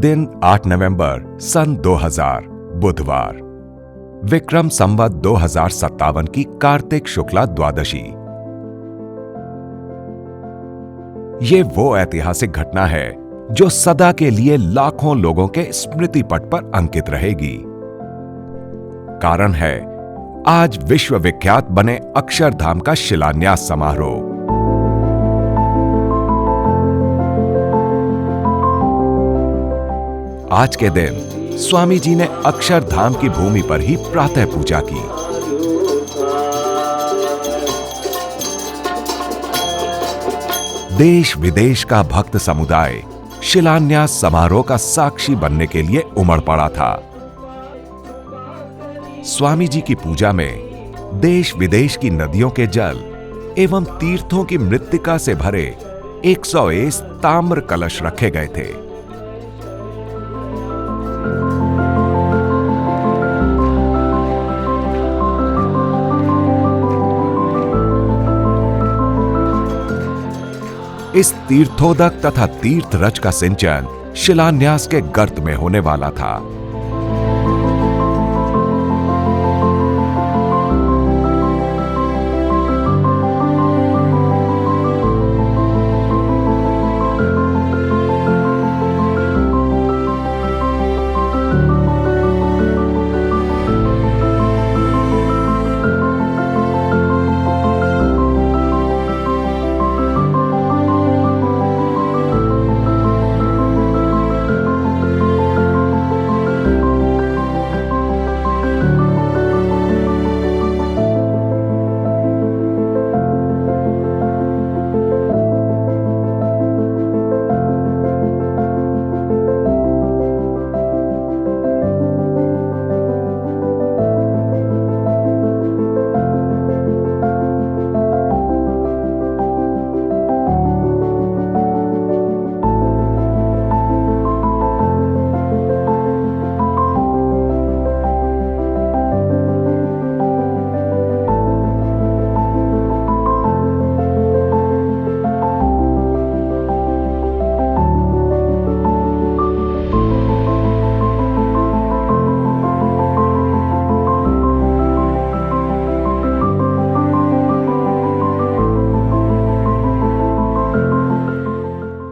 दिन 8 नवंबर सन 2000 बुधवार, विक्रम संवत 2057 की कार्तिक शुक्ला द्वादशी। ये वो ऐतिहासिक घटना है जो सदा के लिए लाखों लोगों के स्मृति पट पर अंकित रहेगी। कारण है आज विश्व विख्यात बने अक्षरधाम का शिलान्यास समारोह। आज के दिन स्वामी जी ने अक्षरधाम की भूमि पर ही प्रातः पूजा की। देश विदेश का भक्त समुदाय शिलान्यास समारोह का साक्षी बनने के लिए उमड़ पड़ा था। स्वामी जी की पूजा में देश विदेश की नदियों के जल एवं तीर्थों की मृत्तिका से भरे 101 ताम्र कलश रखे गए थे। इस तीर्थोदक तथा तीर्थरज का सिंचन शिलान्यास के गर्त में होने वाला था।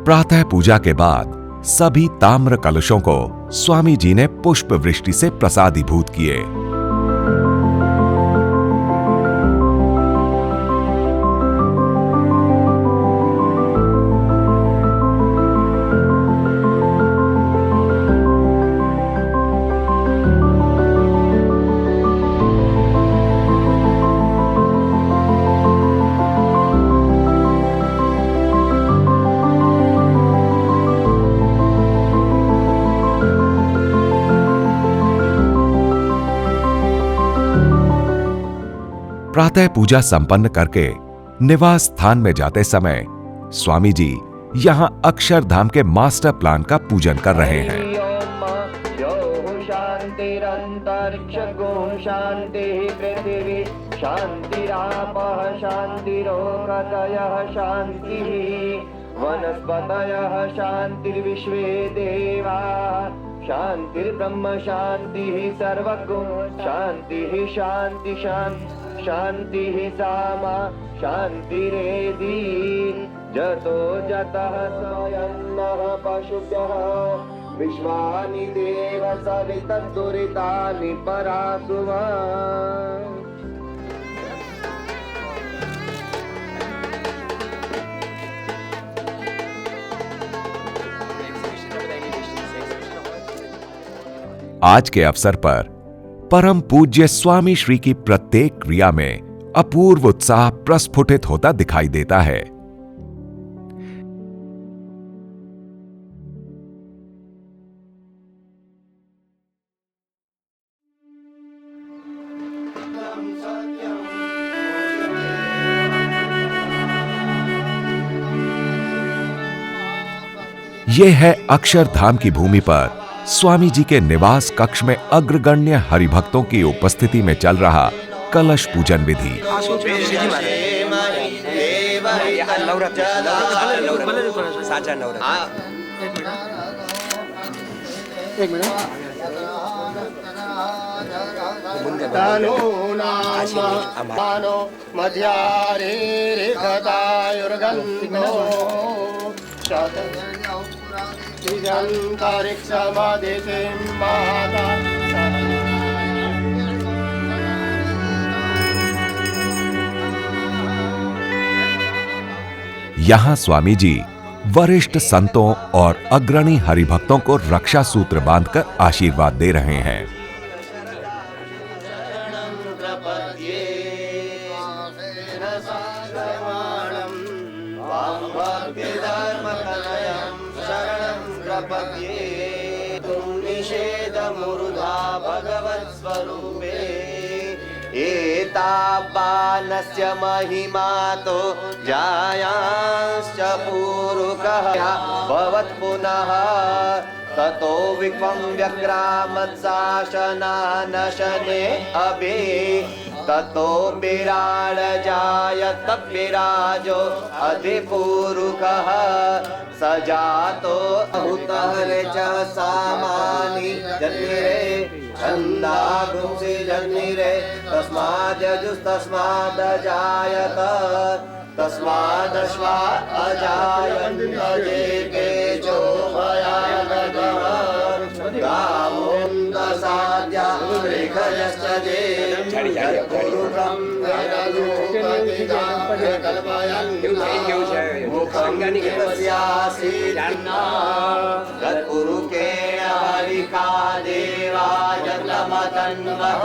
प्रातः पूजा के बाद सभी ताम्र कलशों को स्वामी जी ने पुष्प वृष्टि से प्रसादीभूत किए। प्रातः पूजा संपन्न करके निवास स्थान में जाते समय स्वामी जी यहां अक्षरधाम के मास्टर प्लान का पूजन कर रहे हैं। वनस्पतयः शान्तिर्विश्वे देवा शान्तिर्ब्रह्म शान्तिः सर्वगुण शान्तिः शान्ति शान्ति शान्तिः सामा शान्तिरेधि जतो जतः स्वयन्नः पशुभ्यः विश्वानि देव सवितद्दुरितानि परासुवा। आज के अवसर पर परम पूज्य स्वामी श्री की प्रत्येक क्रिया में अपूर्व उत्साह प्रस्फुटित होता दिखाई देता है। यह है अक्षरधाम की भूमि पर स्वामी जी के निवास कक्ष में अग्रगण्य हरिभक्तों की उपस्थिति में चल रहा कलश पूजन विधि। एक मिनट तनूनामानो मध्यारेखतायुर्गन्धो शतजन्तरिक्षमदितिं माता यहाँ स्वामी जी वरिष्ठ संतों और अग्रणी हरिभक्तों को रक्षा सूत्र बांधकर आशीर्वाद दे रहे हैं। एतावानस्य महिमा तो जायांश्च पूरुकः भवत् पुनः ततो विक्वं व्यग्रामत्शासनानशने अभि ततो विराड जायत विराजो अधिपूरुकः सजातो अहुतहरे च सामानि जनिरे छन्दागुंसि जनिरे तस्मादजुस्तस्मादजायत तस्मादश्वा अजायन्ते केचो भयानकः गावोन्दसाद्या रेखयश्च जे गुरुकं तत्पुरुकेण हरिका देवाय तमतन्वः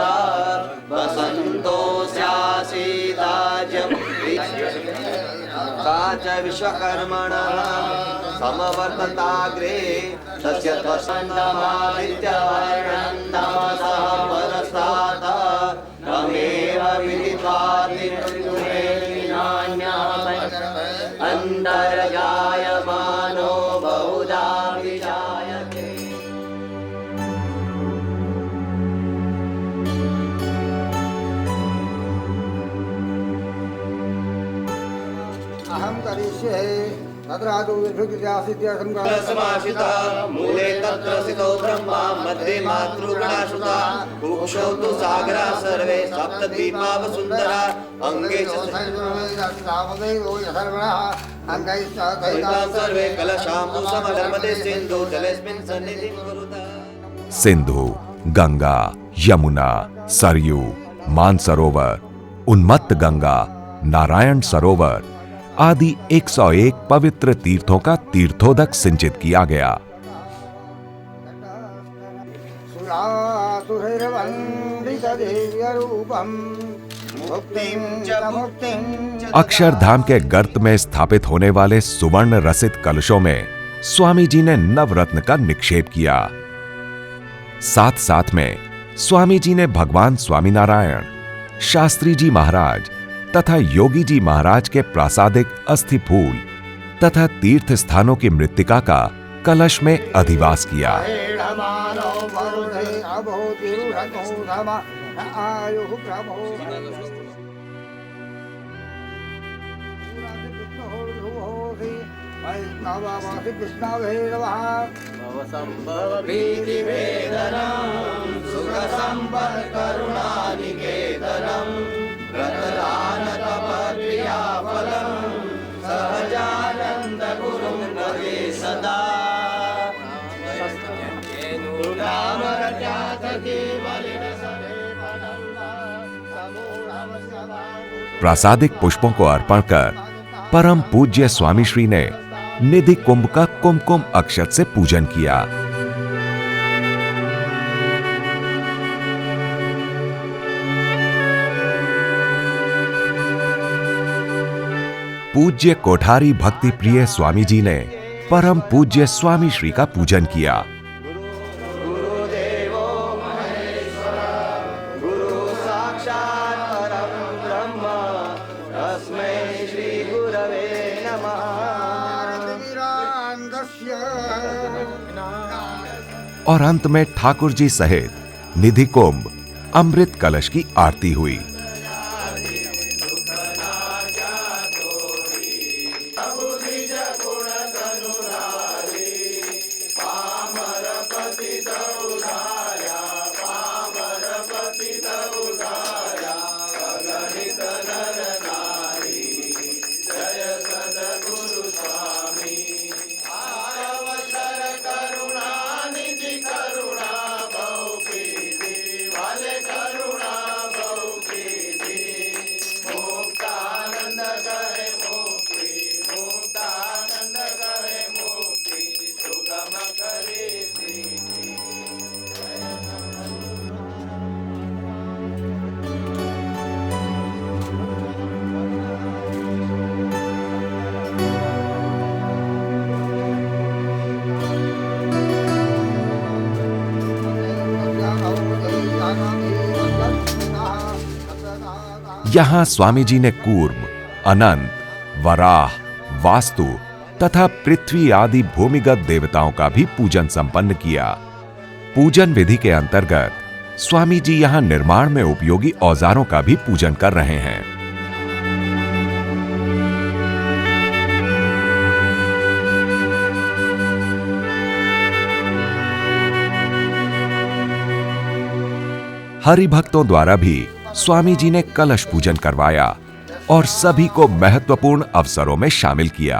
वसन्तो स्यासीदाज्यं सा च विश्वकर्मणः समवर्तताग्रे तस्य त्वसन्नमादित्यवर्णं तमसः परस्तात् तमेव विदित्वा अन्तर्जायमानो बहुधा विजायते। अहं करिष्ये तत्रादौ समाश्रिता मूले तत्र स्थितो ब्रह्मा मध्ये मातृगणाश्रुता कुक्षौ तु सागरा सर्वे सप्तद्वीपा वसुन्धरा अंगे सर्वे कलशाम्बु समधर्मते सिन्धु जलेऽस्मिन् सन्निधिं कुरुतः। सिंधु, गंगा, यमुना, सरयू, मानसरोवर, उन्मत्त गंगा, नारायण सरोवर आदि 101 पवित्र तीर्थों का तीर्थोदक सिंचित किया गया। अक्षरधाम के गर्त में स्थापित होने वाले सुवर्ण रसित कलशों में स्वामी जी ने नवरत्न का निक्षेप किया। साथ साथ में स्वामी जी ने भगवान स्वामीनारायण, शास्त्री जी महाराज तथा योगी जी महाराज के प्रासादिक अस्थि फूल तथा तीर्थ स्थानों की मृत्तिका का कलश में अधिवास किया। प्रासादिक पुष्पों को अर्पण कर परम पूज्य स्वामी श्री ने निधि कुंभ का कुमकुम अक्षत से पूजन किया। पूज्य कोठारी भक्ति प्रिय स्वामी जी ने परम पूज्य स्वामी श्री का पूजन किया। और अंत में ठाकुर जी सहित निधि कुंभ अमृत कलश की आरती हुई। पामर पतित यहां स्वामी जी ने कूर्म, अनंत, वराह, वास्तु तथा पृथ्वी आदि भूमिगत देवताओं का भी पूजन संपन्न किया। पूजन विधि के अंतर्गत स्वामी जी यहां निर्माण में उपयोगी औजारों का भी पूजन कर रहे हैं। हरिभक्तों द्वारा भी स्वामी जी ने कलश पूजन करवाया और सभी को महत्वपूर्ण अवसरों में शामिल किया।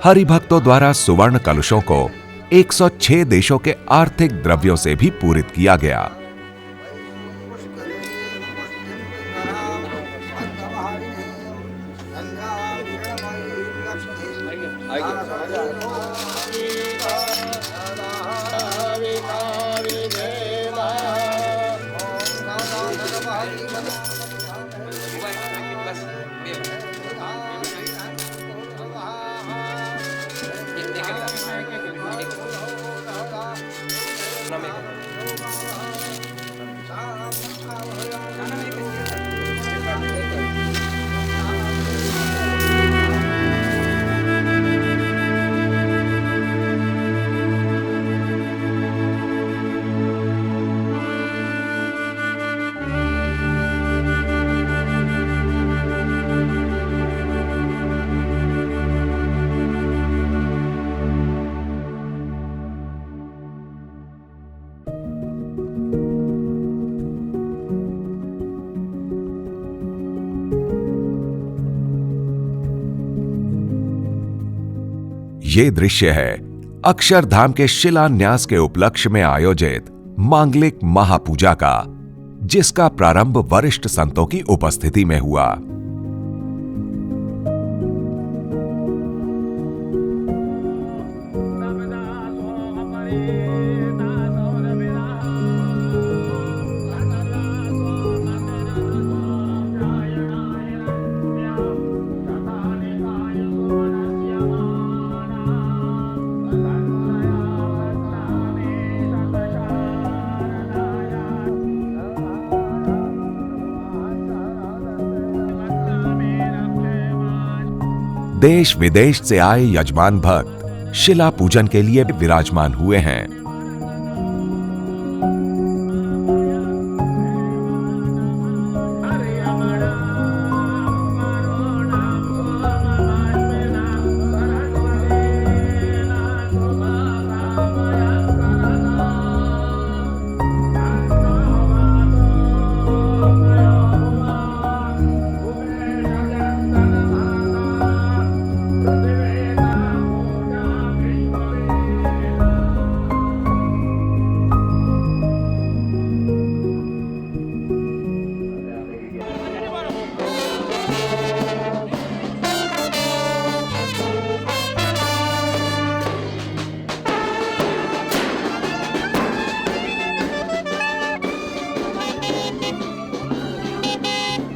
हरिभक्तों द्वारा सुवर्ण कलशों को 106 देशों के आर्थिक द्रव्यों से भी पूरित किया गया। ये दृश्य है अक्षरधाम के शिलान्यास के उपलक्ष्य में आयोजित मांगलिक महापूजा का, जिसका प्रारंभ वरिष्ठ संतों की उपस्थिति में हुआ। देश विदेश से आए यजमान भक्त शिला पूजन के लिए विराजमान हुए हैं।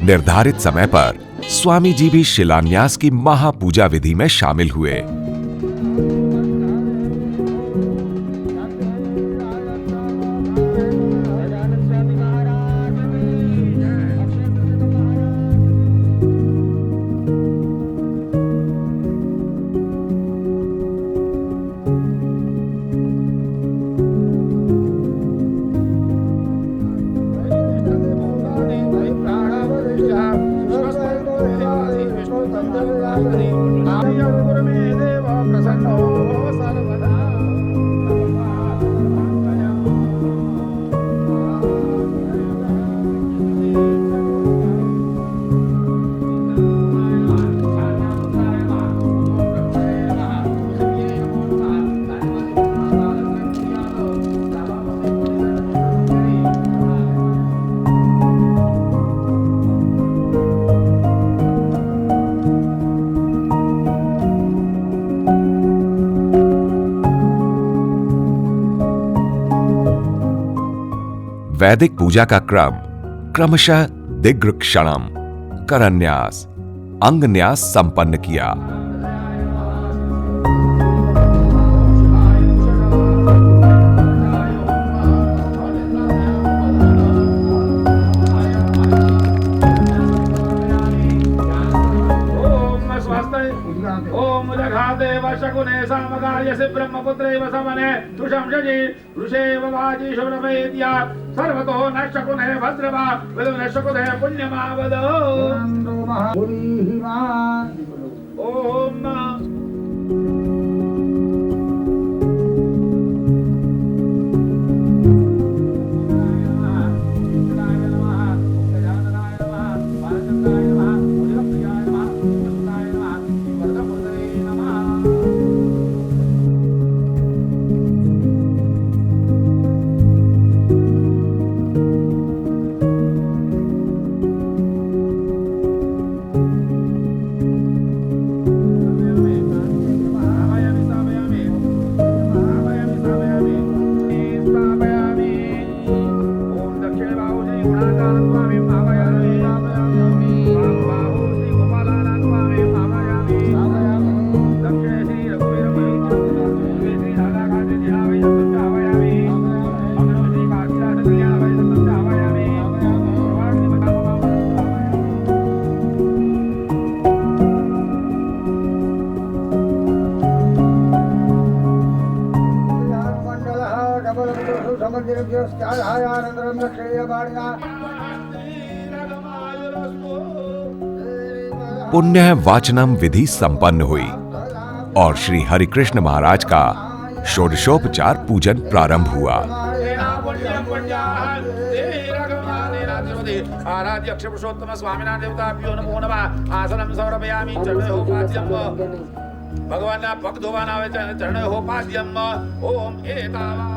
निर्धारित समय पर स्वामी जी भी शिलान्यास की महापूजा विधि में शामिल हुए। वैदिक पूजा का क्रम क्रमशः दिग्क्षणम, करन्यास, अंगन्यास संपन्न किया। तुषंशजी वृषेव वाजी शौरभेद्या सर्वतो नश्यकुने भद्रवा वद नश्यकुने पुण्यमावद ओम पुण्य वाचनम विधि संपन्न हुई और श्री हरिकृष्ण महाराज का षोडशोपचार पूजन प्रारंभ हुआ। आराध्य अक्षर पुरुषोत्तम स्वामिनारायण देवताभ्यो नमो नमः। आसनं समर्पयामि चरणयोपाद्यं भगवान भक्तोवान चरणयोपाद्यं ओम एतावा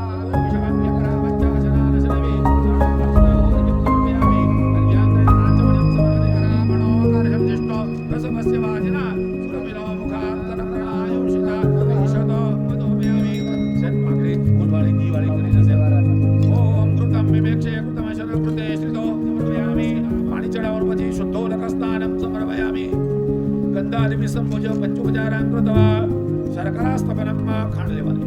पंचोपचारां कृत्वा शर्करास्तपनं खाण्डलेवानि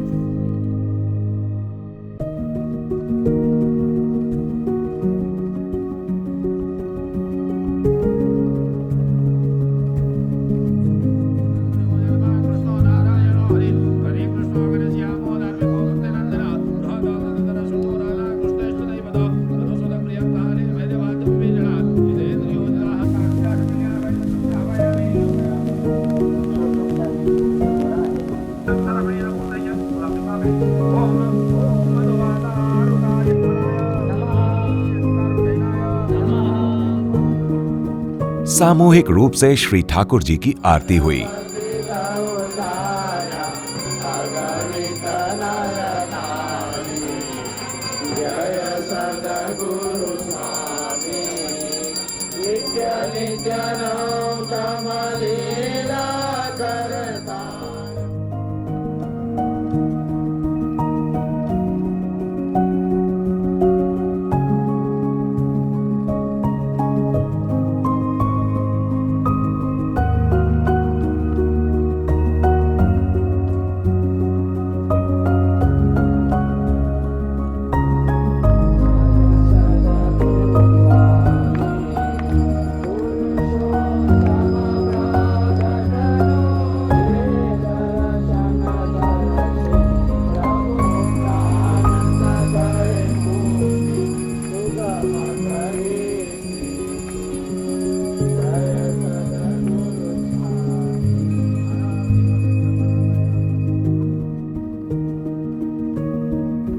सामूहिक रूप से श्री ठाकुर जी की आरती हुई।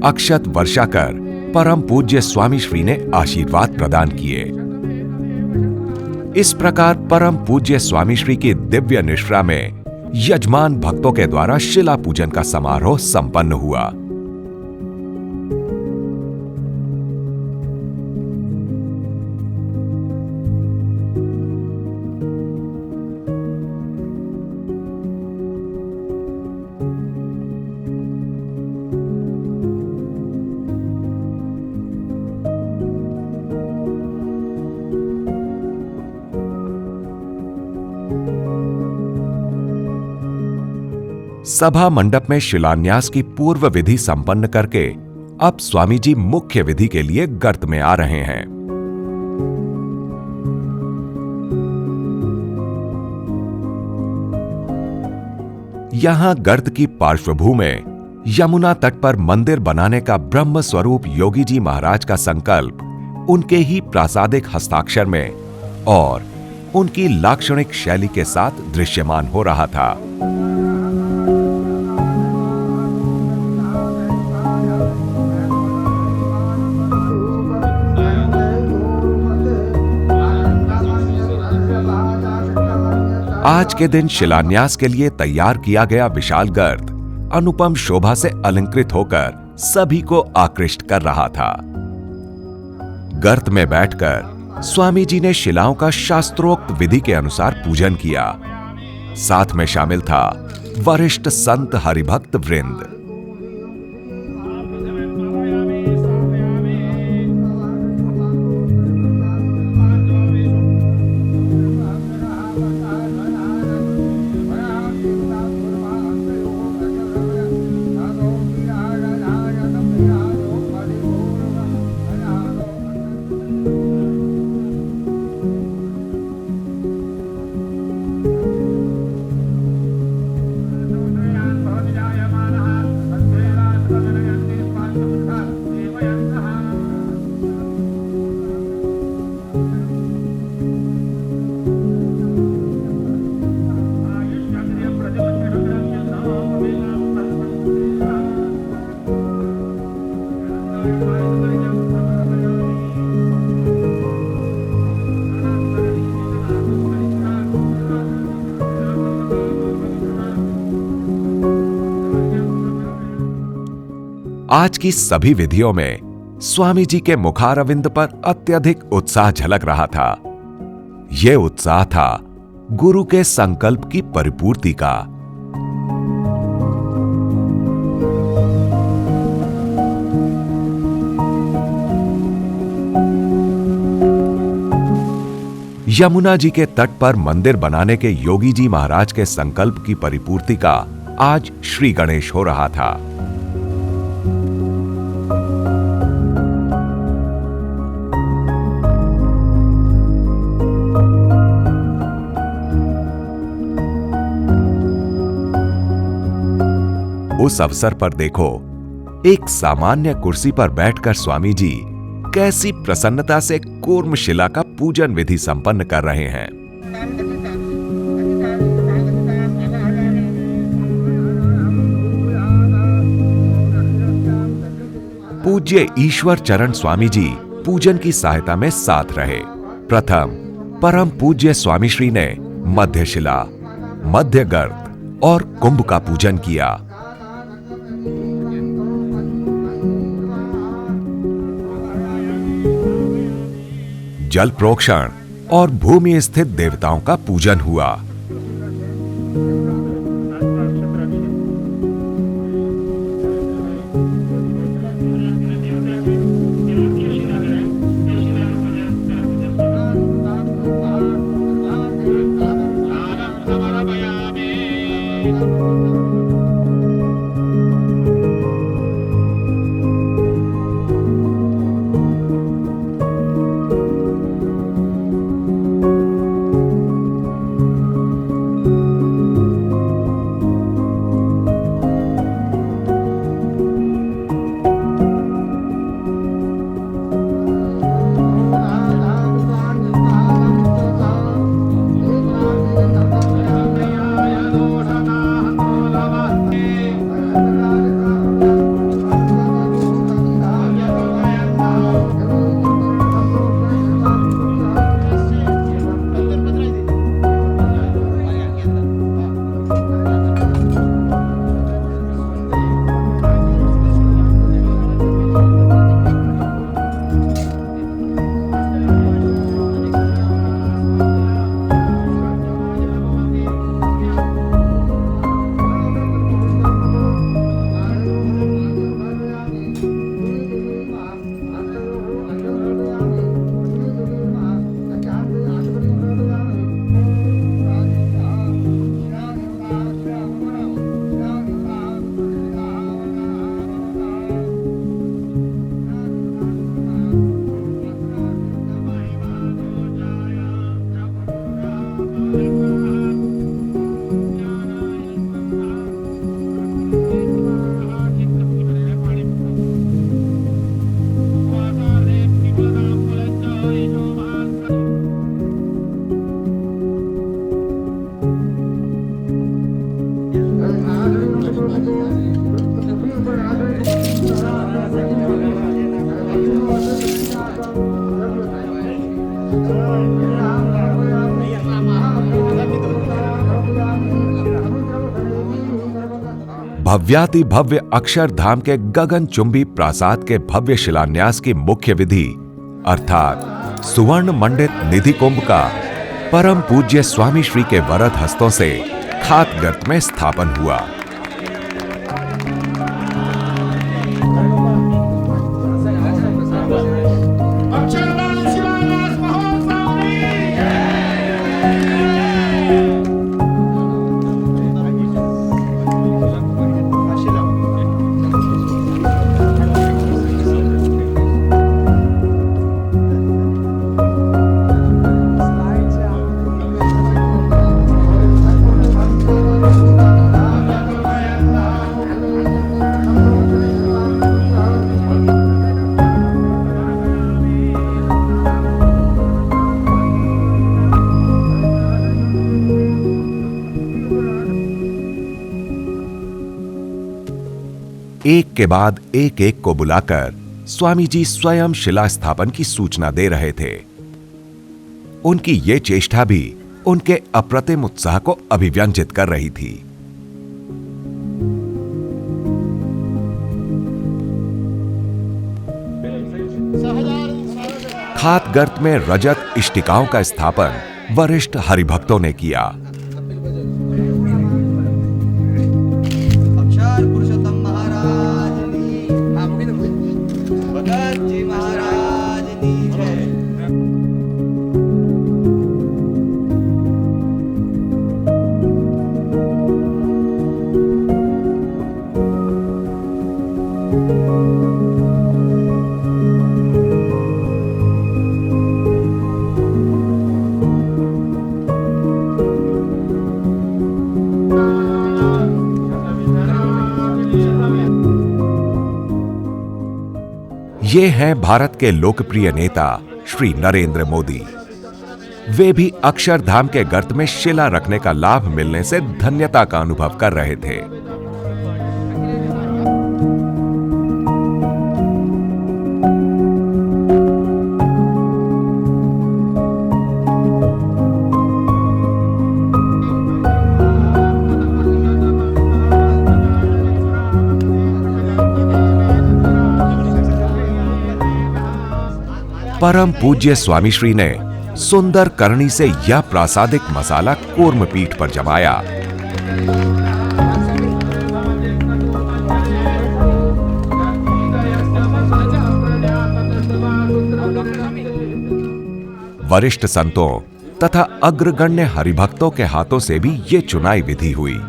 अक्षत वर्षा कर परम पूज्य स्वामी श्री ने आशीर्वाद प्रदान किए। इस प्रकार परम पूज्य स्वामी श्री की दिव्य निश्रा में यजमान भक्तों के द्वारा शिला पूजन का समारोह संपन्न हुआ। सभा मंडप में शिलान्यास की पूर्व विधि संपन्न करके अब स्वामी जी मुख्य विधि के लिए गर्त में आ रहे हैं। यहां गर्त की पार्श्वभूमि में यमुना तट पर मंदिर बनाने का ब्रह्म स्वरूप योगी जी महाराज का संकल्प उनके ही प्रासादिक हस्ताक्षर में और उनकी लाक्षणिक शैली के साथ दृश्यमान हो रहा था। आज के दिन शिलान्यास के लिए तैयार किया गया विशाल गर्त अनुपम शोभा से अलंकृत होकर सभी को आकृष्ट कर रहा था। गर्त में बैठकर स्वामी जी ने शिलाओं का शास्त्रोक्त विधि के अनुसार पूजन किया। साथ में शामिल था वरिष्ठ संत हरिभक्त वृंद। आज की सभी विधियों में स्वामी जी के मुखारविंद पर अत्यधिक उत्साह झलक रहा था। यह उत्साह था गुरु के संकल्प की परिपूर्ति का। यमुना जी के तट पर मंदिर बनाने के योगी जी महाराज के संकल्प की परिपूर्ति का आज श्री गणेश हो रहा था। उस अवसर पर देखो, एक सामान्य कुर्सी पर बैठकर स्वामी जी कैसी प्रसन्नता से कूर्मशिला का पूजन विधि संपन्न कर रहे हैं। पूज्य ईश्वर चरण स्वामी जी पूजन की सहायता में साथ रहे। प्रथम परम पूज्य स्वामी श्री ने मध्यशिला, मध्य गर्त और कुंभ का पूजन किया। जल प्रोक्षण और भूमि स्थित देवताओं का पूजन हुआ। भव्याति भव्य अक्षरधाम के गगनचुंबी प्रासाद के भव्य शिलान्यास की मुख्य विधि अर्थात सुवर्ण मंडित निधि कुंभ का परम पूज्य स्वामी श्री के वरद हस्तों से खातगर्त में स्थापन हुआ। एक के बाद एक को बुलाकर स्वामी जी स्वयं शिला स्थापन की सूचना दे रहे थे। उनकी ये चेष्टा भी उनके अप्रतिम उत्साह को अभिव्यंजित कर रही थी। खातगर्त में रजत इष्टिकाओं का स्थापन वरिष्ठ हरिभक्तों ने किया। ये हैं भारत के लोकप्रिय नेता श्री नरेंद्र मोदी। वे भी अक्षरधाम के गर्त में शिला रखने का लाभ मिलने से धन्यता का अनुभव कर रहे थे। परम पूज्य स्वामी श्री ने सुंदर करणी से यह प्रासादिक मसाला कूर्म पीठ पर जमाया। वरिष्ठ संतों तथा अग्रगण्य हरिभक्तों के हाथों से भी ये चुनाई विधि हुई।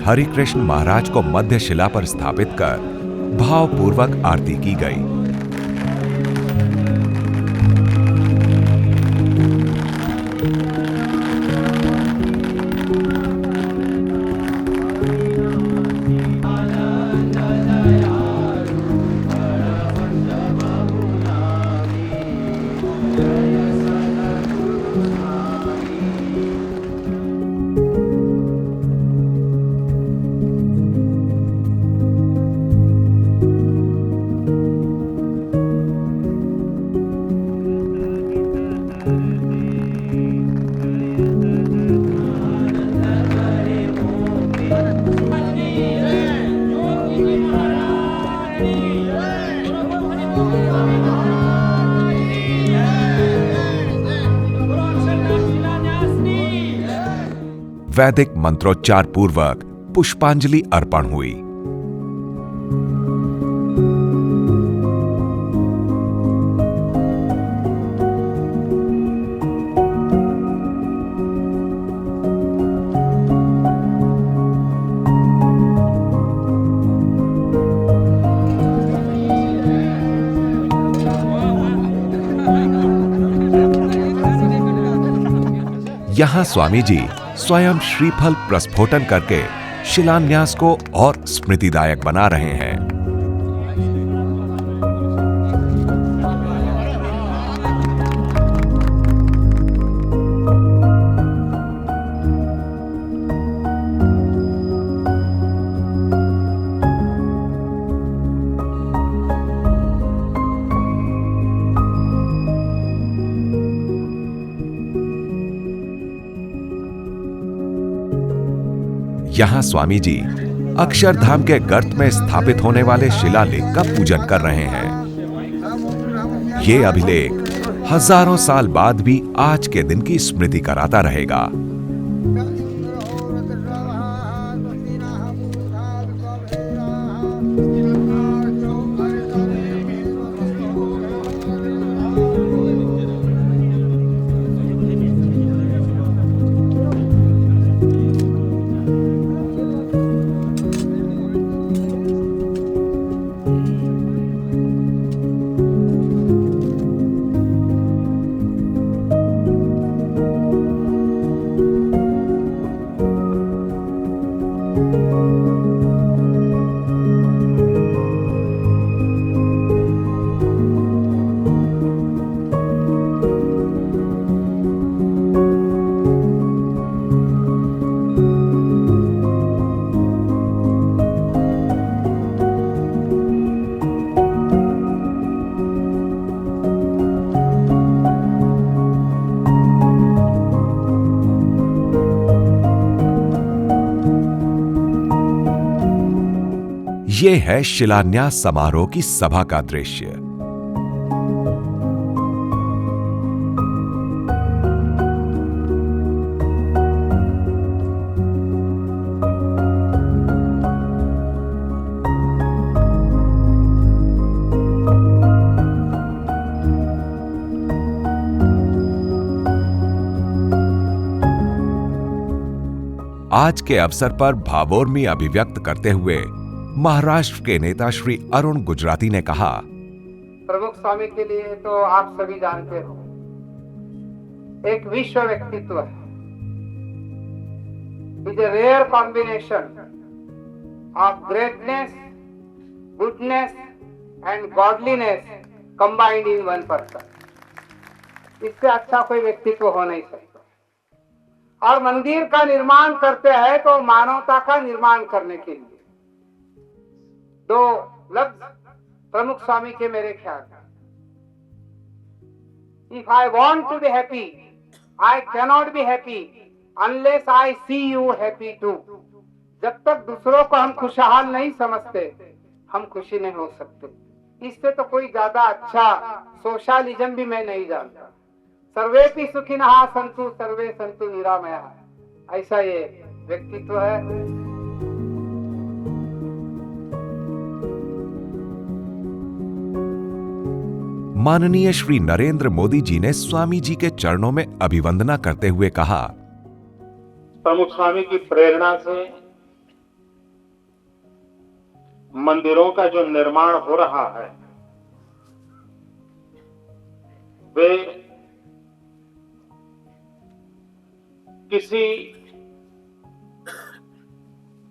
हरिकृष्ण महाराज को मध्य शिला पर स्थापित कर भावपूर्वक आरती की गई। वैदिक मंत्रोच्चार पूर्वक पुष्पांजलि अर्पण हुई। यहां स्वामी जी स्वयं श्रीफल प्रस्फोटन करके शिलान्यास को और स्मृतिदायक बना रहे हैं। यहां स्वामी जी अक्षरधाम के गर्त में स्थापित होने वाले शिलालेख का पूजन कर रहे हैं। ये अभिलेख हजारों साल बाद भी आज के दिन की स्मृति कराता रहेगा। ये है शिलान्यास समारोह की सभा का दृश्य। आज के अवसर पर भावोर्मी अभिव्यक्त करते हुए महाराष्ट्र के नेता श्री अरुण गुजराती ने कहा, प्रमुख स्वामी के लिए तो आप सभी जानते हो, एक विश्व व्यक्तित्व है। Is a rare combination of greatness, goodness and godliness combined in one person. इससे अच्छा कोई व्यक्तित्व हो नहीं सकता। और मंदिर का निर्माण करते हैं तो मानवता का निर्माण करने के लिए। दो लफ्ज प्रमुख स्वामी के मेरे ख्याल में, if I want to be happy I cannot be happy unless I see you happy too. जब तक दूसरों को हम खुशहाल नहीं समझते हम खुशी नहीं हो सकते। इससे तो कोई ज्यादा अच्छा सोशलिज्म भी मैं नहीं जानता। सर्वेपि सुखिनः सन्तु सर्वे सन्तु निरामयाः, ऐसा ये व्यक्तित्व है। माननीय श्री नरेंद्र मोदी जी ने स्वामी जी के चरणों में अभिवंदना करते हुए कहा, प्रमुख स्वामी की प्रेरणा से मंदिरों का जो निर्माण हो रहा है वे किसी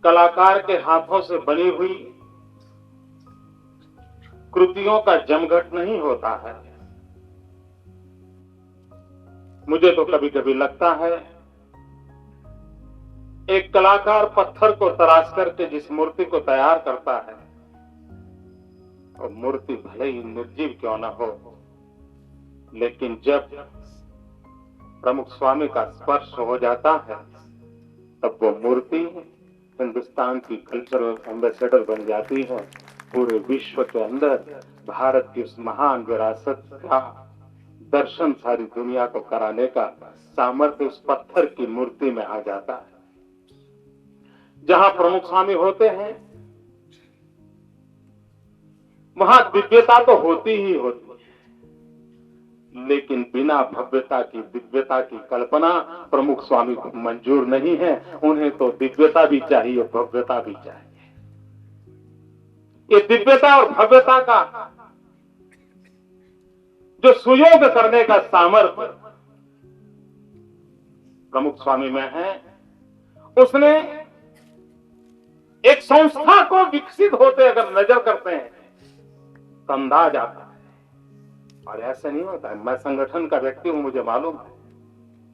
कलाकार के हाथों से बनी हुई कृतियों का जमघट नहीं होता है। मुझे तो कभी कभी लगता है एक कलाकार पत्थर को तराश करके जिस मूर्ति को तैयार करता है और मूर्ति भले ही निर्जीव क्यों न हो, लेकिन जब प्रमुख स्वामी का स्पर्श हो जाता है तब वो मूर्ति हिंदुस्तान की कल्चरल एम्बेसडर बन जाती है। पूरे विश्व के अंदर भारत की उस महान विरासत का दर्शन सारी दुनिया को कराने का सामर्थ्य उस पत्थर की मूर्ति में आ जाता है। जहां प्रमुख स्वामी होते हैं वहां दिव्यता तो होती ही होती है, लेकिन बिना भव्यता की दिव्यता की कल्पना प्रमुख स्वामी को मंजूर नहीं है। उन्हें तो दिव्यता भी चाहिए, भव्यता भी चाहिए। ये दिव्यता और भव्यता का जो सुयोग करने का सामर्थ्य प्रमुख स्वामी में है, उसने एक संस्था को विकसित होते अगर नजर करते हैं तो अंदाज आता है। और ऐसे नहीं होता है, मैं संगठन का व्यक्ति हूं, मुझे मालूम है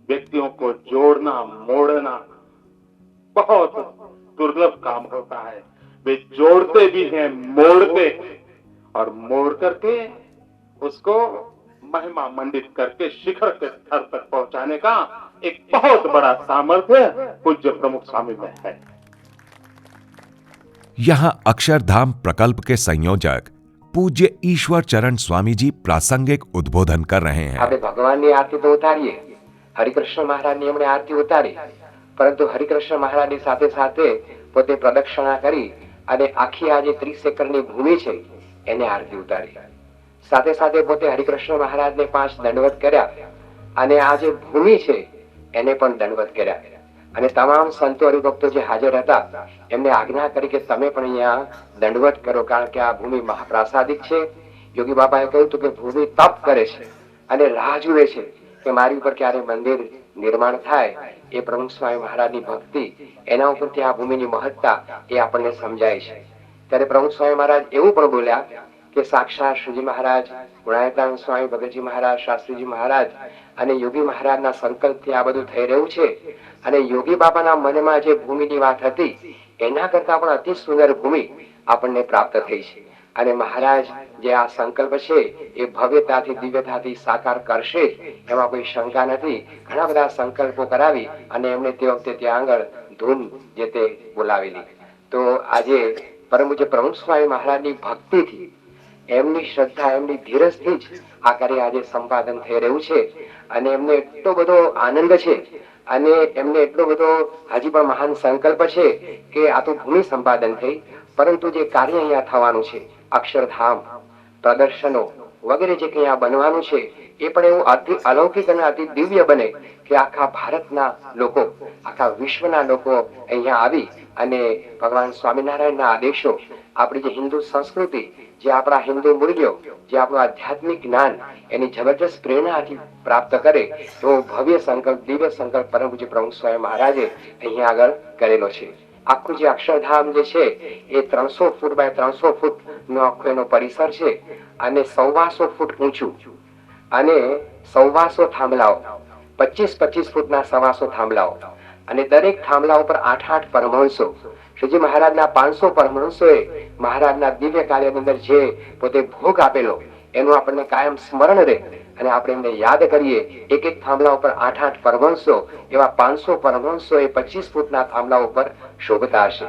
व्यक्तियों को जोड़ना मोड़ना बहुत दुर्लभ काम होता है। वे जोड़ते भी हैं, मोड़ते हैं, और मोड़ करके उसको महिमा मंडित करके शिखर के स्तर तक पहुंचाने का एक बहुत बड़ा सामर्थ्य पूज्य प्रमुख स्वामी में है। यहां अक्षरधाम प्रकल्प के संयोजक पूज्य ईश्वर चरण स्वामी जी प्रासंगिक उद्बोधन कर रहे हैं। આપણે ભગવાનની આરતી તો ઉતારીએ, હરિકૃષ્ણ મહારાજની એમણે આરતી ઉતારી, પરંતુ હરિકૃષ્ણ મહારાજની સાથે સાથે પોતે પ્રદક્ષિણા કરી અને આખી આ જે 30 એકરની ભૂમિ છે એને આરતી ઉતારી, સાથે સાથે પોતે હરિકૃષ્ણ મહારાજને 5 દંડવત કર્યા અને આ જે ભૂમિ છે એને પણ દંડવત કર્યા અને તમામ સંતો હરિભક્તો જે હાજર હતા એમને આજ્ઞા કરી કે તમે પણ અહીંયા દંડવત કરો, કારણ કે આ ભૂમિ મહાપ્રાસાદિક છે। યોગી બાબાએ કહ્યું હતું કે ભૂમિ તપ કરે છે અને રાહ જુએ છે કે મારી ઉપર ક્યારે મંદિર નિર્માણ થાય। એ પ્રમુખ સ્વામી મહારાજની ભક્તિ, એના ઉપરથી આ ભૂમિની મહત્તા એ આપણને સમજાય છે। ત્યારે પ્રમુખ સ્વામી મહારાજ એવું પણ બોલ્યા કે સાક્ષાત શ્રીજી મહારાજ, ગુણાયતાન સ્વામી ભગતજી મહારાજ, શાસ્ત્રીજી મહારાજ અને યોગી મહારાજના સંકલ્પથી આ બધું થઈ રહ્યું છે અને યોગી બાબાના મનમાં જે ભૂમિની વાત હતી એના કરતા પણ અતિ સુંદર ભૂમિ આપણને પ્રાપ્ત થઈ છે અને મહારાજ જે આ સંકલ્પ છે એ ભવ્યતાથી દિવ્યતાથી સાકાર કરશે એમાં કોઈ શંકા નથી। ઘણા બધા સંકલ્પો કરાવી અને એમણે તે વખતે ત્યાં આગળ ધૂન જે તે બોલાવેલી। તો આજે પરમ પૂજ્ય પ્રમુખ સ્વામી મહારાજની ભક્તિથી, એમની શ્રદ્ધા, એમની ધીરજથી જ આ કાર્ય આજે સંપાદન થઈ રહ્યું છે અને એમને એટલો બધો આનંદ છે અને એમને એટલો બધો હજી પણ મહાન સંકલ્પ છે કે આ તો ભૂમિ સંપાદન થઈ, પરંતુ જે કાર્ય અહીંયા થવાનું છે, અક્ષરધામ, પ્રદર્શનો વગેરે જે કંઈ આ બનવાનું છે એ પણ એવું અતિ અલૌકિક અને અતિ દિવ્ય બને કે આખા ભારતના લોકો, આખા વિશ્વના લોકો અહીંયા આવી અને ભગવાન સ્વામિનારાયણના આદેશો, આપણી જે હિન્દુ સંસ્કૃતિ, જે આપણા હિન્દુ મૂલ્યો, જે આપણું આધ્યાત્મિક જ્ઞાન એની જબરજસ્ત પ્રેરણાથી પ્રાપ્ત કરે એવો ભવ્ય સંકલ્પ, દિવ્ય સંકલ્પ પરમ પૂજ્ય પ્રમુખ સ્વામી મહારાજે અહીંયા આગળ કરેલો છે। આખું જે અક્ષરધામ જે છે એ 300 ફૂટ બાય 300 ફૂટ નો આખો એનો પરિસર છે અને 125 ફૂટ ઊંચું અને 125 થાંભલાઓ, 25-25 ફૂટના 125 થાંભલાઓ અને દરેક થાંભલા ઉપર 8-8 પરમહંસો। શ્રીજી મહારાજના 500 પરમહંસોએ મહારાજના દિવ્ય કાર્યની અંદર જે પોતે ભોગ આપેલો એનું આપણને કાયમ સ્મરણ રહે અને આપણે એમને યાદ કરીએ। એક એક થાંભલા ઉપર 8-8 પરમહંસો, એવા 500 પરમહંસો એ 25 ફૂટના થાંભલા ઉપર શોભતા હશે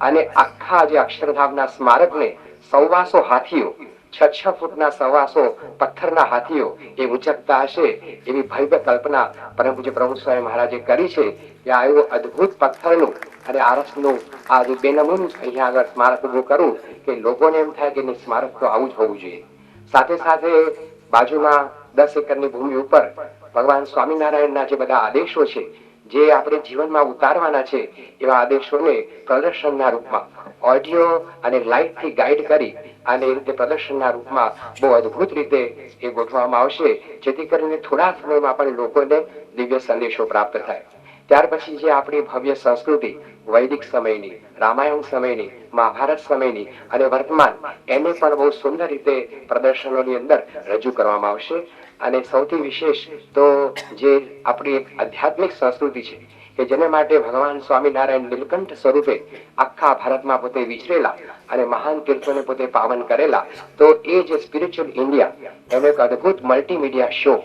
અને આખા જે અક્ષરધામના સ્મારકને 125 હાથીઓ, 6-6 ફૂટના 125 પથ્થરના હાથીઓ એ ઉંચકતા હશે એવી ભવ્ય કલ્પના પરમ પૂજ્ય પ્રમુખ સ્વામી મહારાજે કરી છે કે આ એવું અદ્ભુત પથ્થરનું અને આરસનું આ જે બેનમૂન અહીંયા આગળ સ્મારક ઉભું કરવું કે લોકોને એમ થાય કે સ્મારક તો આવું જ હોવું જોઈએ। સાથે સાથે બાજુમાં 10 એકરની ભૂમિ ઉપર ભગવાન સ્વામિનારાયણના જે બધા આદેશો છે, જે આપણે જીવનમાં ઉતારવાના છે એવા આદેશોને પ્રદર્શનના રૂપમાં ઓડિયો અને લાઇટથી ગાઈડ કરી અને એ રીતે પ્રદર્શનના રૂપમાં બહુ અદ્ભુત રીતે એ ગોઠવવામાં આવશે, જેથી કરીને થોડા સમયમાં પણ લોકોને દિવ્ય સંદેશો પ્રાપ્ત થાય। ત્યાર પછી જે આપણી ભવ્ય સંસ્કૃતિ વૈદિક સમયની, રામાયણ સમયની, મહાભારત સમયની અને વર્તમાન, એને પણ બહુ સુંદર રીતે પ્રદર્શનોની અંદર રજૂ કરવામાં આવશે। અને સૌથી વિશેષ તો જે આપણી એક આધ્યાત્મિક સંસ્કૃતિ છે કે જેને માટે ભગવાન સ્વામિનારાયણ નીલકંઠ સ્વરૂપે આખા ભારતમાં પોતે વિચરેલા અને મહાન તીર્થોને પોતે પાવન કરેલા, તો એ જે સ્પિરિચ્યુઅલ ઇન્ડિયા એનો એક અદ્ભુત મલ્ટીમીડિયા શો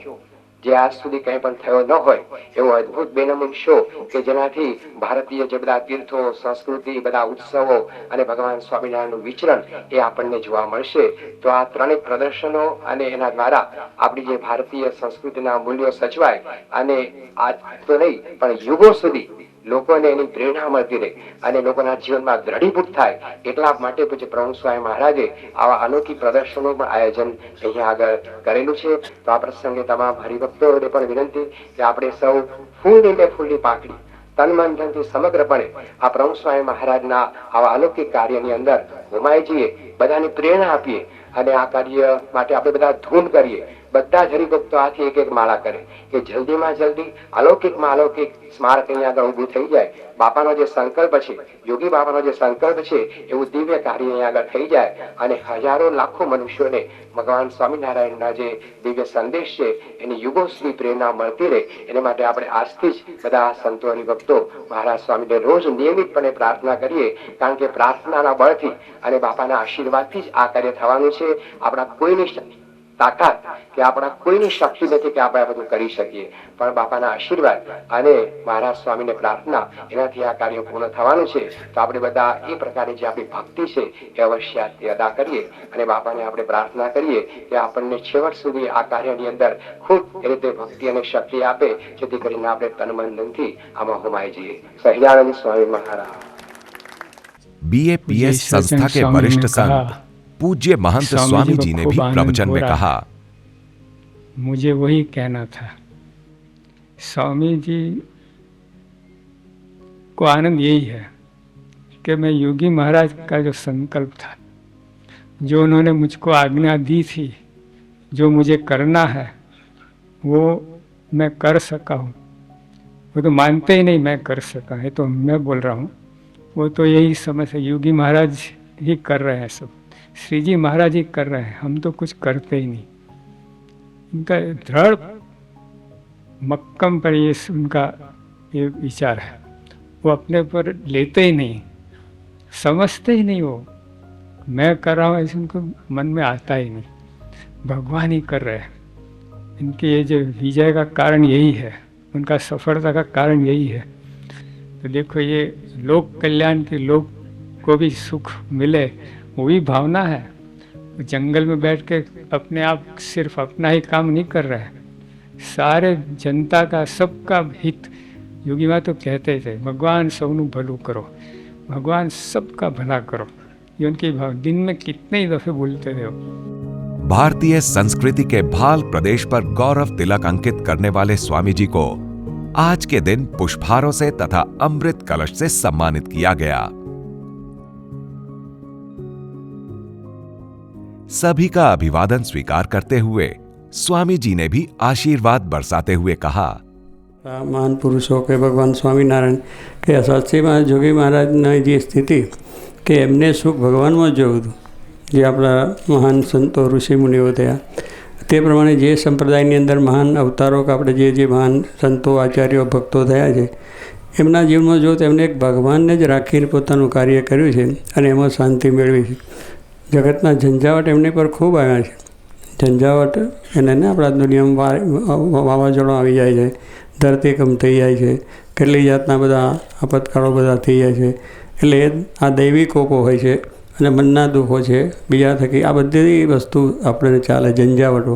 જે આજ સુધી કંઈ પણ થયો ન હોય એવો અદ્ભુત બેનમૂન શો કે જેનાથી ભારતીય જે બધા તીર્થો, સંસ્કૃતિ, બધા ઉત્સવો અને ભગવાન સ્વામિનારાયણનું વિચરણ એ આપણને જોવા મળશે। તો આ ત્રણેય પ્રદર્શનો અને એના દ્વારા આપણી જે ભારતીય સંસ્કૃતિના મૂલ્યો સચવાય અને આજ તો નહીં પણ યુગો સુધી લોકોને એની પ્રેરણા મળતી રહે અને લોકોના જીવનમાં દ્રઢીભૂત થાય એટલા માટે પૂજ્ય પ્રમુખ સ્વામી મહારાજે આવા અનોખી પ્રદર્શનનું પણ આયોજન અહીંયા આગળ કરેલું છે. તો આ પ્રસંગે તમામ હરિભક્તોને પણ વિનંતી કે આપણે સૌ ફૂલની પાંખડી તન મન ધનથી સમગ્રપણે આ પ્રમુખ સ્વામી મહારાજના આવા અલૌકિક કાર્યની અંદર હોમાઈ જઈએ, બધાને પ્રેરણા આપીએ અને આ કાર્ય માટે આપણે બધા ધૂન કરીએ. બધા જ હરિભક્તો આથી એક એક માળા કરે કે જલ્દીમાં જલ્દી અલૌકિકમાં અલૌકિક સ્મારક અહીંયા આગળ ઊભું થઈ જાય. બાપાનો જે સંકલ્પ છે, યોગી બાપાનો જે સંકલ્પ છે એવું દિવ્ય કાર્ય અહીંયા આગળ થઈ જાય અને હજારો લાખો મનુષ્યોને ભગવાન સ્વામિનારાયણના જે દિવ્ય સંદેશ છે એની યુગો સુધી પ્રેરણા મળતી રહે. એને માટે આપણે આજથી જ બધા સંતો હરિભક્તો મહારાજ સ્વામીને રોજ નિયમિતપણે પ્રાર્થના કરીએ, કારણ કે પ્રાર્થનાના બળથી અને બાપાના આશીર્વાદથી જ આ કાર્ય થવાનું છે. આપણા કોઈની તાકાત કે આપણા કોઈની શક્તિ નથી કે આપણે આ બધું કરી શકીએ, પણ બાપાના આશીર્વાદ અને મહારાજ સ્વામીને પ્રાર્થના એનાથી આ કાર્ય પૂર્ણ થવાનું છે. તો આપણે બધા એ પ્રકારની જે આપણી ભક્તિ છે એ અવશ્ય અદા કરીએ અને બાપાને આપણે પ્રાર્થના કરીએ કે આપણને છેવટ સુધી આ કાર્યની અંદર ખૂબ એ રીતે ભક્તિ અને શક્તિ આપે, જેથી કરીને આપણે તન મન ધનથી આમાં હોમાઈ જઈએ. સહજાનંદ સ્વામી મહારાજ. बीएपीएस संस्था के वरिष्ठ संत पूज्य महंत स्वामी जी ने भी प्रवचन में कहा, मुझे वही कहना था. स्वामी जी को आनंद यही है कि मैं योगी महाराज का जो संकल्प था, जो उन्होंने मुझको आज्ञा दी थी, जो मुझे करना है वो मैं कर सका हूँ. वो तो मानते ही नहीं मैं कर सका है, तो मैं बोल रहा हूँ. वो तो यही समझ है, योगी महाराज ही कर रहे हैं सब, श्री जी महाराज ही कर रहे हैं, हम तो कुछ करते ही नहीं. उनका दृढ़ मक्कम पर ये उनका ये विचार है. वो अपने पर लेते ही नहीं, समझते ही नहीं. वो मैं कर रहा हूँ ऐसे उनको मन में आता ही नहीं. भगवान ही कर रहे हैं. इनके ये जो विजय का कारण यही है, उनका सफलता का कारण यही है. तो देखो ये लोक कल्याण की, लोग को भी सुख मिले, वो भी भावना है. जंगल में बैठ के अपने आप सिर्फ अपना ही काम नहीं कर रहे हैं, सारे जनता का, सबका हित. योगी माँ तो कहते थे भगवान सबनु भलू करो, भगवान सबका भला करो. ये उनकी भाव दिन में कितने ही दफे बोलते थे. भारतीय संस्कृति के भाल प्रदेश पर गौरव तिलक अंकित करने वाले स्वामी जी को आज के दिन पुष्पहारों से तथा अमृत कलश से सम्मानित किया गया. सभी का अभिवादन स्वीकार करते हुए स्वामी जी ने भी आशीर्वाद बरसाते हुए कहा, महान पुरुषों के भगवान स्वामीनारायण के સાચીમાં જોગી મહારાજની જે સ્થિતિ કે એમને સુખ ભગવાનમાં જોયું હતું, જે આપણા મહાન સંતો ઋષિમુનિઓ થયા તે પ્રમાણે જે સંપ્રદાયની અંદર મહાન અવતારો કે આપણે જે મહાન સંતો આચાર્યો ભક્તો થયા છે એમના જીવનમાં જો તેમને એક ભગવાનને જ રાખીને પોતાનું કાર્ય કર્યું છે અને એમાં શાંતિ મેળવી છે. જગતના ઝંઝાવટ એમની પર ખૂબ આવ્યા છે. ઝંઝાવટ એને આપણા દુનિયામાં વાવાઝોડા આવી જાય છે, ધરતીકંપ થઈ જાય છે, કેટલી જાતના બધા આપતકાળો બધા થઈ જાય છે. એટલે આ દૈવી કોપો હોય છે અને મનના દુઃખો છે બીજા થકી, આ બધી વસ્તુ આપણે ચાલે ઝંઝાવટો.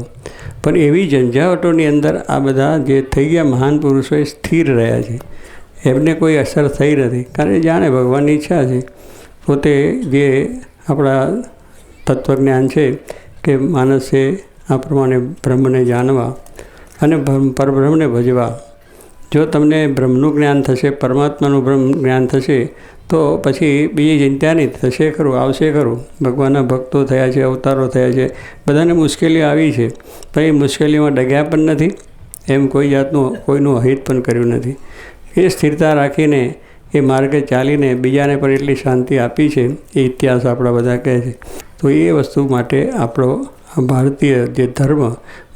પણ એવી ઝંઝાવટોની અંદર આ બધા જે થઈ ગયા મહાન પુરુષો એ સ્થિર રહ્યા છે, એમને કોઈ અસર થઈ નથી. કારણ કે જાણે ભગવાનની ઈચ્છા છે. પોતે જે આપણા તત્વજ્ઞાન છે કે માણસે આ પ્રમાણે બ્રહ્મને જાણવા અને પરબ્રહ્મને ભજવા. જો તમને બ્રહ્મનું જ્ઞાન થશે, પરમાત્માનું બ્રહ્મ જ્ઞાન થશે તો પછી બીજી ચિંતા નહીં, થશે ખરું, આવશે ખરું. ભગવાનના ભક્તો થયા છે, અવતારો થયા છે, બધાને મુશ્કેલીઓ આવી છે, પણ એ મુશ્કેલીઓમાં ડગ્યા પણ નથી, એમ કોઈ જાતનું કોઈનું અહિત પણ કર્યું નથી. એ સ્થિરતા રાખીને એ માર્ગે ચાલીને બીજાને પણ એટલી શાંતિ આપી છે, એ ઇતિહાસ આપણા બધા કહે છે. તો એ વસ્તુ માટે આપણો ભારતીય જે ધર્મ,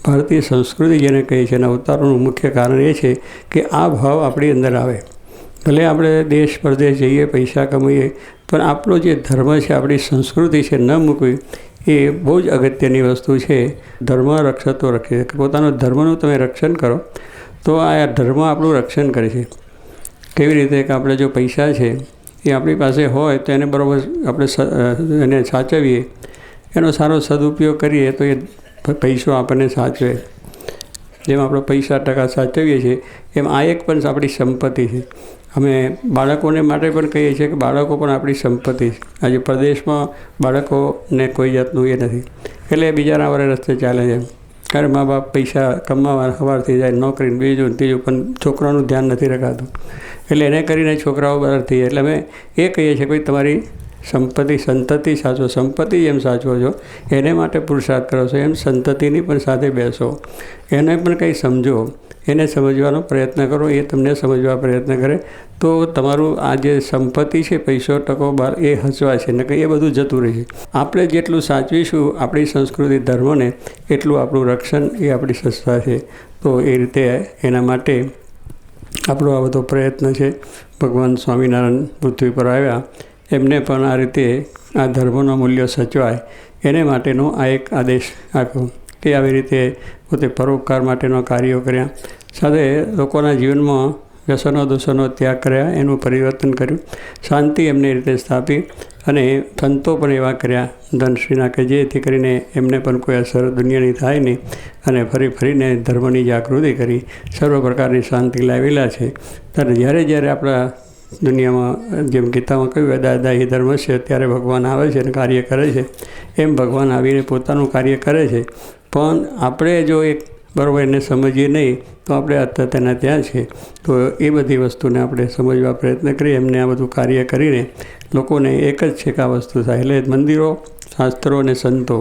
ભારતીય સંસ્કૃતિ જેને કહે છે, અને અવતારોનું મુખ્ય કારણ એ છે કે આ ભાવ આપણી અંદર આવે. ભલે આપણે દેશ પરદેશ જઈએ, પૈસા કમાઈએ, પણ આપણો જે ધર્મ છે, આપણી સંસ્કૃતિ છે, ન મૂકવી એ બહુ જ અગત્યની વસ્તુ છે. ધર્મ રક્ષતો રખે, પોતાનો ધર્મનું તમે રક્ષણ કરો તો આ ધર્મ આપણું રક્ષણ કરે છે. કેવી રીતે કે આપણે જો પૈસા છે એ આપણી પાસે હોય તો એને બરાબર આપણે એને સાચવીએ, એનો સારો સદુપયોગ કરીએ તો એ પૈસો આપણને સાચવે. જેમ આપણે પૈસા ટકા સાચવીએ છીએ એમ આ એક પણ આપણી સંપત્તિ છે. અમે બાળકોને માટે પણ કહીએ છીએ કે બાળકો પણ આપણી સંપત્તિ છે. આજે પ્રદેશમાં બાળકોને કોઈ જાતનું એ નથી, એટલે બીજાના વડે રસ્તે ચાલે છે. કારણ મા બાપ પૈસા કમાવા સવારથી જાય નોકરીને બીજું ને ત્રીજું, પણ છોકરાનું ધ્યાન નથી રખાતું. એટલે એને કરીને છોકરાઓ બહાર થઈ જાય. એટલે અમે એ કહીએ છીએ કે ભાઈ તમારી સંતતિ સાચવો, સંપત્તિ જેમ સાચવો છો એને માટે પુરુષાર્થ કરો છો, એમ સંતતિની પણ સાથે બેસો, એને પણ કંઈ સમજો, એને સમજવાનો પ્રયત્ન કરો, એ તમને સમજવા પ્રયત્ન કરે તો તમારું આ જે સંપત્તિ છે પૈસો ટકો બાર એ હસવા છે ને કંઈ એ બધું જતું રહેશે. આપણે જેટલું સાચવીશું આપણી સંસ્કૃતિ ધર્મને એટલું આપણું રક્ષણ એ આપણી સંસ્થા છે. તો એ રીતે એના માટે આપણો આ બધો પ્રયત્ન છે. ભગવાન સ્વામિનારાયણ પૃથ્વી પર આવ્યા, એમને પણ આ રીતે આ ધર્મનો મૂલ્ય સચવાય એને માટેનો આ એક આદેશ આપ્યો કે આવી રીતે પોતે પરોપકાર માટેનો કાર્યો કર્યા, સાથે લોકોના જીવનમાં વ્યસનો દૂષણો ત્યાગ કર્યા, એનું પરિવર્તન કર્યું, શાંતિ એમની રીતે સ્થાપી અને સંતો પણ એવા કર્યા ધનશ્રીના કે જેથી કરીને એમને પણ કોઈ અસર દુનિયાની થાય નહીં અને ફરીને ધર્મની જાગૃતિ કરી સર્વ પ્રકારની શાંતિ લાવેલા છે. ત્યારે જ્યારે આપણા દુનિયામાં જેમ ગીતામાં કહ્યું દાદા એ ધર્મ છે, ત્યારે ભગવાન આવે છે અને કાર્ય કરે છે. એમ ભગવાન આવીને પોતાનું કાર્ય કરે છે. પણ આપણે જો એક બરાબર એને સમજીએ નહીં તો આપણે અત્યારે તેના ત્યાં છે. તો એ બધી વસ્તુને આપણે સમજવા પ્રયત્ન કરીએ. એમને આ બધું કાર્ય કરીને લોકોને એક જ છે કે આ વસ્તુ થાય. એટલે મંદિરો, શાસ્ત્રો અને સંતો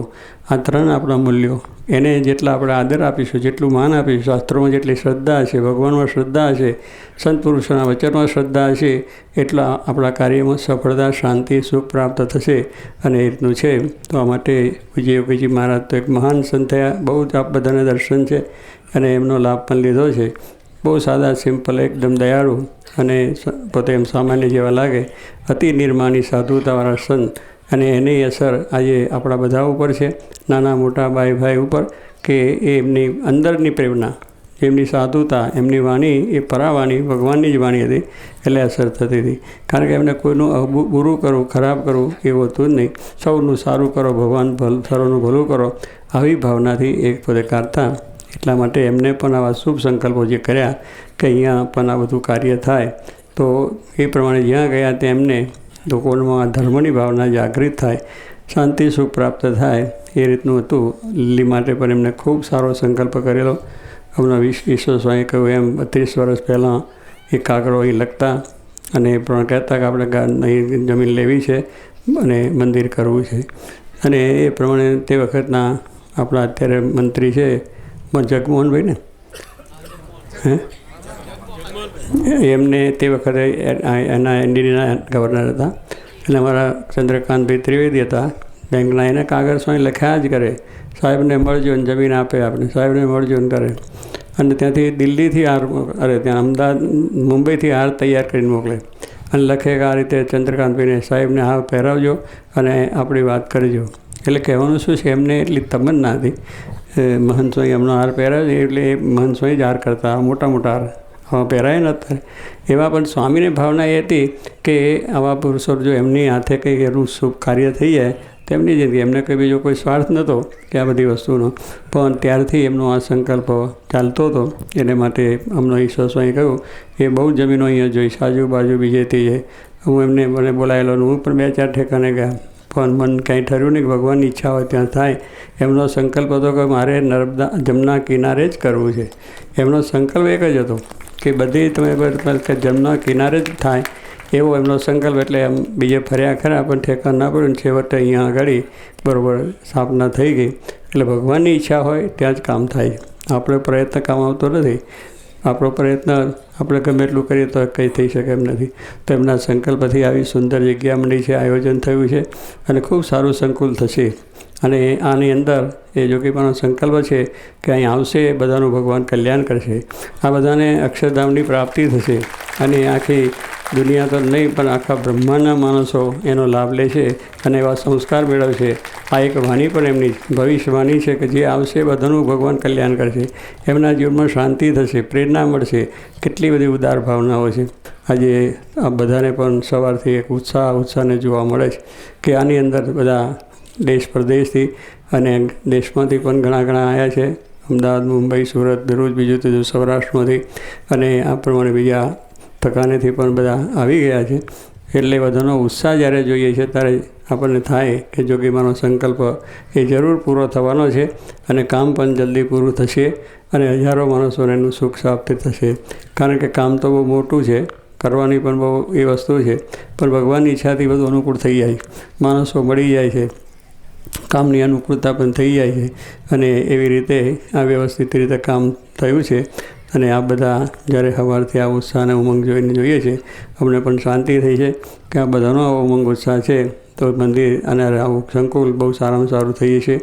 આ ત્રણ આપણા મૂલ્યો, એને જેટલા આપણે આદર આપીશું, જેટલું માન આપીશું, શાસ્ત્રોમાં જેટલી શ્રદ્ધા હશે, ભગવાનમાં શ્રદ્ધા હશે, સંત પુરુષોના વચનમાં શ્રદ્ધા હશે, એટલા આપણા કાર્યમાં સફળતા, શાંતિ, સુખ પ્રાપ્ત થશે. અને એ રીતનું છે. તો આ માટે પૂજ્ય યોગીજી મહારાજ તો એક મહાન સંત થયા. બહુ જ આપ બધાને દર્શન છે અને એમનો લાભ પણ લીધો છે. બહુ સાદા, સિમ્પલ, એકદમ દયાળુ અને પોતે એમ સામાન્ય જેવા લાગે, અતિ નિર્માની સાધુતાવાળા સંત. અને એની અસર આજે આપણા બધા ઉપર છે, નાના મોટા ભાઈ ઉપર, કે એ એમની અંદરની પ્રેરણા, એમની સાધુતા, એમની વાણી એ પરાવાણી ભગવાનની જ વાણી હતી, એટલે અસર થતી હતી. કારણ કે એમને કોઈનું બુરું કરવું, ખરાબ કરવું એવું હતું જ નહીં. સૌનું સારું કરો, ભગવાન સૌનું ભલું કરો, આવી ભાવનાથી એ પોતે કરતા. એટલા માટે એમને પણ આવા શુભ સંકલ્પો જે કર્યા કે અહીંયા પણ આ બધું કાર્ય થાય, તો એ પ્રમાણે જ્યાં ગયા ત્યાં એમને લોકોમાં ધર્મની ભાવના જાગૃત થાય, શાંતિ સુખ પ્રાપ્ત થાય, એ રીતનું હતું. લીલી માટે પણ એમને ખૂબ સારો સંકલ્પ કરેલો. હમણાં ઈશ્વર સ્વામી કહ્યું એમ 32 વર્ષ પહેલાં એ કાગળો અહીં લખતા અને એ પણ કહેતા કે આપણે અહીં જમીન લેવી છે અને મંદિર કરવું છે. અને એ પ્રમાણે તે વખતના આપણા અત્યારે મંત્રી છે જગમોહનભાઈ ને એમને તે વખતે એના એનડીના ગવર્નર હતા. એટલે અમારા ચંદ્રકાંતભાઈ ત્રિવેદી હતા બેંકના. એને કાગળ સ્વામી લખ્યા જ કરે, સાહેબને મળજો ને જમીન આપે, આપણે સાહેબને મળજો ને કરે. અને ત્યાંથી દિલ્હીથી હાર, ત્યાં અમદાવાદ મુંબઈથી હાર તૈયાર કરીને મોકલે અને લખે કે આ રીતે ચંદ્રકાંતભાઈને સાહેબને હાર પહેરાવજો અને આપણી વાત કરજો. એટલે કહેવાનું શું છે, એમને એટલી તમન્ના હતી. મહંત સ્વામી એમનો હાર પહેરાવે એટલે એ મહંત સ્વામી જ હાર કરતા, મોટા મોટા હાર આવા પહેરાય નહોતા. એવા પણ સ્વામીની ભાવના એ હતી કે આવા પુરુષો જો એમની હાથે કંઈક એનું શુભ કાર્ય થઈ જાય તેમની જિંદગી, એમને કંઈ બીજો કોઈ સ્વાર્થ નહોતો કે આ બધી વસ્તુનો, પણ ત્યારથી એમનો આ સંકલ્પ ચાલતો હતો. એને માટે અમનો ઈશ્વર સ્વામી કહ્યું એ બહુ જમીનો અહીંયા જોઈશ, આજુબાજુ બીજે તે હું એમને મને બોલાયેલો, હું પણ 2-4 ઠેકાને ગયા, પણ મન કાંઈ ઠર્યું નહીં. ભગવાનની ઈચ્છા હોય ત્યાં થાય. એમનો સંકલ્પ હતો કે મારે નર્મદા જમના કિનારે જ કરવું છે. એમનો સંકલ્પ એક જ હતો કે બધી તમે જમના કિનારે જ થાય એવો એમનો સંકલ્પ. એટલે એમ બીજે ફર્યા ખરા પણ ઠેકાણ ના પડ્યું. છેવટે અહીંયા આગળ બરાબર સ્થાપના થઈ ગઈ. એટલે ભગવાનની ઈચ્છા હોય ત્યાં જ કામ થાય. આપણો પ્રયત્ન કામ આવતો નથી. આપણો પ્રયત્ન આપણે ગમે એટલું કરીએ તો કંઈ થઈ શકે એમ નથી. તો એમના સંકલ્પથી આવી સુંદર જગ્યા મળી છે, આયોજન થયું છે અને ખૂબ સારું સંકુલ થશે. અને આની અંદર એ જોગીબાનો સંકલ્પ છે કે અહીં આવશે બધાનું ભગવાન કલ્યાણ કરશે, આ બધાને અક્ષરધામની પ્રાપ્તિ થશે અને આખી દુનિયા તો નહીં પણ આખા બ્રહ્માંડના માણસો એનો લાભ લે છે અને એવા સંસ્કાર મેળવશે. આ એક વાણી પણ એમની ભવિષ્યવાણી છે કે જે આવશે બધાનું ભગવાન કલ્યાણ કરશે, એમના જીવનમાં શાંતિ થશે, પ્રેરણા મળશે. કેટલી બધી ઉદાર ભાવનાઓ છે. આજે આ બધાને પણ સવારથી એક ઉત્સાહને જોવા મળે છે કે આની અંદર બધા દેશ પરદેશથી અને દેશમાંથી પણ ઘણા આવ્યા છે. અમદાવાદ, મુંબઈ, સુરત, ભરૂચ, બીજું ત્રીજું સૌરાષ્ટ્રમાંથી અને આ પ્રમાણે બીજા ઠકાનેથી પણ બધા આવી ગયા છે. એટલે બધાનો ઉત્સાહ જ્યારે જોઈએ છે ત્યારે આપણને થાય કે જોગીમાનો સંકલ્પ એ જરૂર પૂરો થવાનો છે અને કામ પણ જલ્દી પૂરું થશે અને હજારો માણસોને એનું સુખ પ્રાપ્તિ થશે. કારણ કે કામ તો બહુ મોટું છે, કરવાની પણ બહુ એ વસ્તુ છે, પણ ભગવાનની ઈચ્છાથી બધું અનુકૂળ થઈ જાય, માણસો મળી જાય છે, કામની અનુકૂળતા પણ થઈ જાય છે અને એવી રીતે આ વ્યવસ્થિત રીતે કામ થયું છે. અને આ બધા જ્યારે સવારથી આ ઉત્સાહ અને ઉમંગ જોઈને જોઈએ છે, અમને પણ શાંતિ થઈ છે કે આ બધાનો આવો ઉમંગ ઉત્સાહ છે તો મંદિર અને આવું સંકુલ બહુ સારામાં સારું થઈ જશે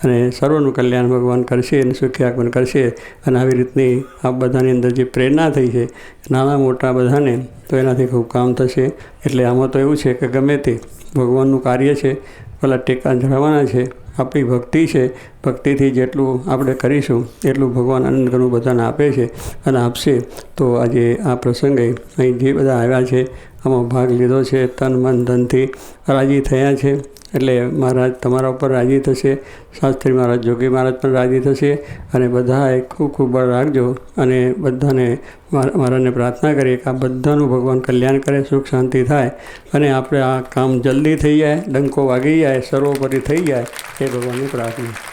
અને સર્વનું કલ્યાણ ભગવાન કરશે અને સુખી આગમન કરશે. અને આવી રીતની આ બધાની અંદર જે પ્રેરણા થઈ છે નાના મોટા બધાને, તો એનાથી ખૂબ કામ થશે. એટલે આમાં તો એવું છે કે ગમે તે ભગવાનનું કાર્ય છે, પેલા ટેકા ધરાવવાના છે, આપણી ભક્તિ છે, ભક્તિથી જેટલું આપણે કરીશું એટલું ભગવાન આનંદ ઘણું બધાને આપે છે અને આપશે. તો આજે આ પ્રસંગે અહીં જે બધા આવ્યા છે આમાં ભાગ લીધો છે, તન મન ધનથી રાજી થયા છે. એટલે મહારાજ તમારા ઉપર રાજી થશે, શાસ્ત્રી મહારાજ જોગી મહારાજ પણ રાજી થશે અને બધાએ ખૂબ ખૂબ બળ રાખજો. અને બધાને મહારાજને પ્રાર્થના કરીએ કે આ બધાનું ભગવાન કલ્યાણ કરે, સુખ શાંતિ થાય અને આપણે આ કામ જલ્દી થઈ જાય, ડંકો વાગી જાય, સર્વોપરી થઈ જાય એ ભગવાનની પ્રાર્થના.